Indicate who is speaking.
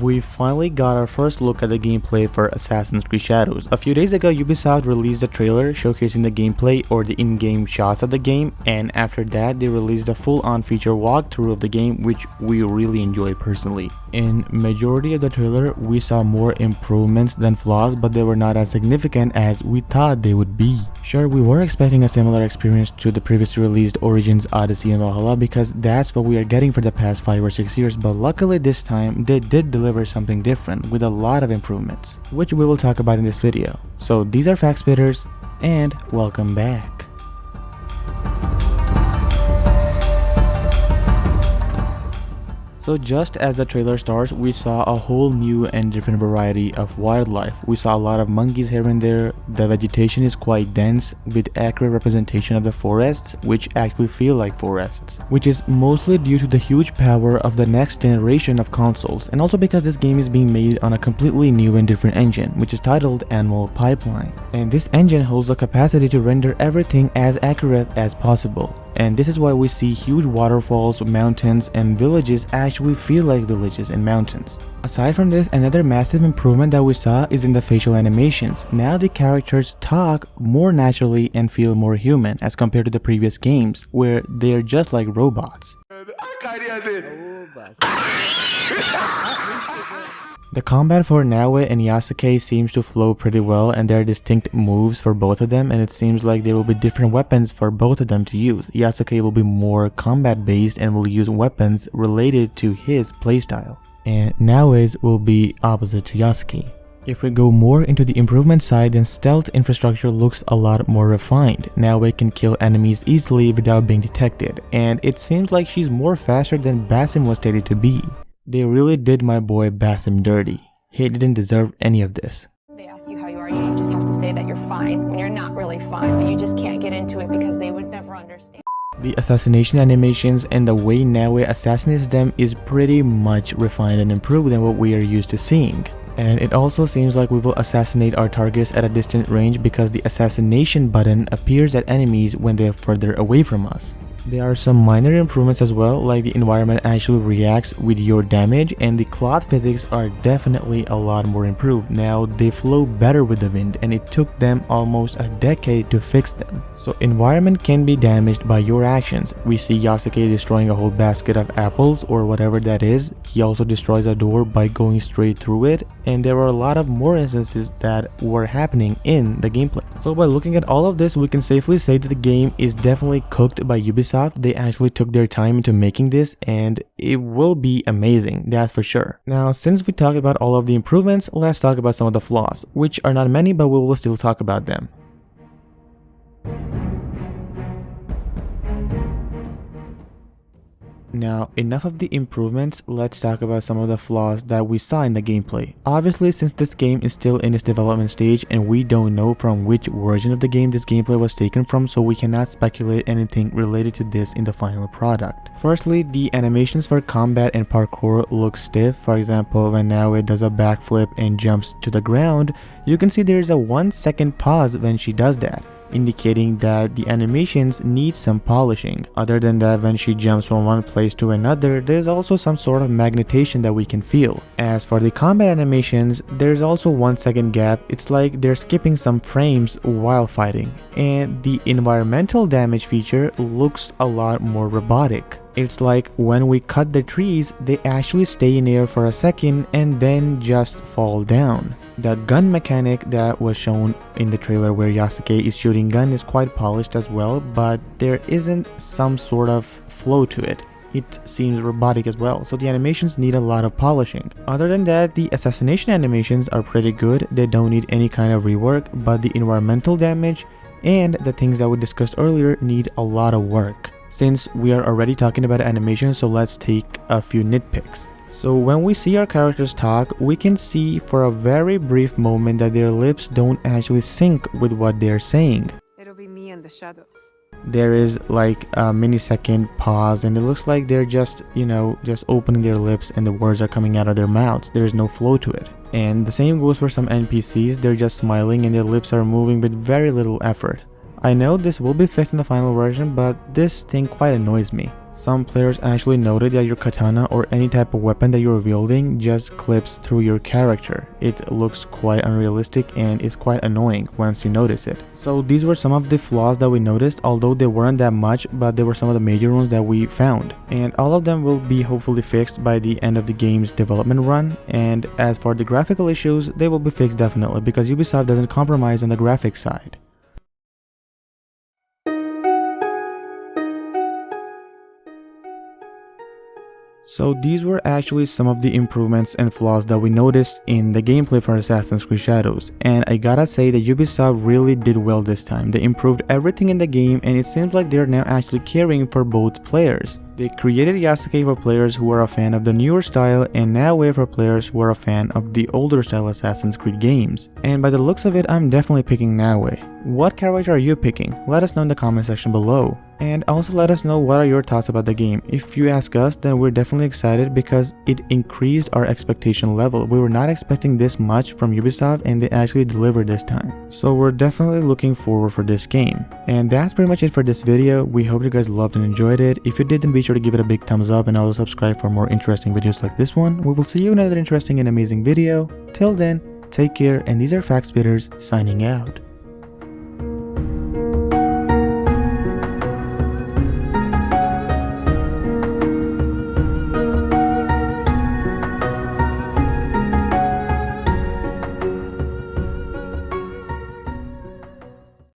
Speaker 1: we finally got our first look at the gameplay for Assassin's Creed Shadows. A few days ago, Ubisoft released a trailer showcasing the gameplay or the in-game shots of the game, and after that they released a full-on feature walkthrough of the game, which we really enjoyed personally. In majority of the trailer, we saw more improvements than flaws, but they were not as significant as we thought they would be. Sure, we were expecting a similar experience to the previously released Origins, Odyssey, and Valhalla because that's what we are getting for the past 5 or 6 years, but luckily this time they did deliver something different with a lot of improvements, which we will talk about in this video. So these are Faxx Spitters, and welcome back. So just as the trailer starts, we saw a whole new and different variety of wildlife. We saw a lot of monkeys here and there. The vegetation is quite dense with accurate representation of the forests, which actually feel like forests, which is mostly due to the huge power of the next generation of consoles, and also because this game is being made on a completely new and different engine, which is titled Animal Pipeline. And this engine holds the capacity to render everything as accurate as possible. And this is why we see huge waterfalls, mountains, and villages actually feel like villages and mountains. Aside from this, another massive improvement that we saw is in the facial animations. Now the characters talk more naturally and feel more human as compared to the previous games, where they're just like robots. The combat for Naoe and Yasuke seems to flow pretty well, and there are distinct moves for both of them, and it seems like there will be different weapons for both of them to use. Yasuke will be more combat based and will use weapons related to his playstyle, and Naoe's will be opposite to Yasuke. If we go more into the improvement side, then stealth infrastructure looks a lot more refined. Naoe can kill enemies easily without being detected, and it seems like she's more faster than Basim was stated to be. They really did my boy Basim dirty. He didn't deserve any of this.
Speaker 2: They ask you how you are, you just have to say that you're fine when you're not really fine, but you just can't get into it because they would never understand.
Speaker 1: The assassination animations and the way Naoe assassinates them is pretty much refined and improved than what we are used to seeing. And it also seems like we will assassinate our targets at a distant range because the assassination button appears at enemies when they are further away from us. There are some minor improvements as well, like the environment actually reacts with your damage, and the cloth physics are definitely a lot more improved. Now they flow better with the wind, and it took them almost a decade to fix them. So environment can be damaged by your actions. We see Yasuke destroying a whole basket of apples or whatever that is. He also destroys a door by going straight through it, and there are a lot of more instances that were happening in the gameplay. So by looking at all of this, we can safely say that the game is definitely cooked by Ubisoft. They actually took their time into making this, and it will be amazing, that's for sure. Now, since we talked about all of the improvements, let's talk about some of the flaws, which are not many, but we will still talk about them. Now, enough of the improvements, let's talk about some of the flaws that we saw in the gameplay. Obviously, since this game is still in its development stage and we don't know from which version of the game this gameplay was taken from, so we cannot speculate anything related to this in the final product. Firstly, the animations for combat and parkour look stiff. For example, when Naoe does a backflip and jumps to the ground, you can see there is a 1-second pause when she does that, indicating that the animations need some polishing. Other than that, when she jumps from one place to another, there's also some sort of magnetation that we can feel. As for the combat animations, there's also 1-second gap. It's like they're skipping some frames while fighting. And the environmental damage feature looks a lot more robotic. It's like when we cut the trees, they actually stay in air for a second and then just fall down. The gun mechanic that was shown in the trailer where Yasuke is shooting gun is quite polished as well, but there isn't some sort of flow to it. It seems robotic as well, so the animations need a lot of polishing. Other than that, the assassination animations are pretty good. They don't need any kind of rework, but the environmental damage and the things that we discussed earlier need a lot of work. Since we are already talking about animation, so let's take a few nitpicks. So when we see our characters talk, we can see for a very brief moment that their lips don't actually sync with what they're saying.
Speaker 3: It'll be me in the shadows.
Speaker 1: There is like a millisecond pause, and it looks like they're just opening their lips and the words are coming out of their mouths. There's no flow to it. And the same goes for some NPCs. They're just smiling and their lips are moving with very little effort. I know this will be fixed in the final version, but this thing quite annoys me. Some players actually noted that your katana or any type of weapon that you're wielding just clips through your character. It looks quite unrealistic and is quite annoying once you notice it. So these were some of the flaws that we noticed, although they weren't that much, but they were some of the major ones that we found. And all of them will be hopefully fixed by the end of the game's development run. And as for the graphical issues, they will be fixed definitely, because Ubisoft doesn't compromise on the graphics side. So these were actually some of the improvements and flaws that we noticed in the gameplay for Assassin's Creed Shadows, and I gotta say that Ubisoft really did well this time. They improved everything in the game, and it seems like they're now actually caring for both players. They created Yasuke for players who are a fan of the newer style, and Naoe for players who are a fan of the older style Assassin's Creed games. And by the looks of it, I'm definitely picking Naoe. What character are you picking? Let us know in the comment section below. And also let us know what are your thoughts about the game. If you ask us, then we're definitely excited because it increased our expectation level. We were not expecting this much from Ubisoft, and they actually delivered this time. So we're definitely looking forward for this game. And that's pretty much it for this video. We hope you guys loved and enjoyed it. If you did, then be sure to give it a big thumbs up and also subscribe for more interesting videos like this one. We will see you in another interesting and amazing video. Till then, take care, and these are Faxx signing out.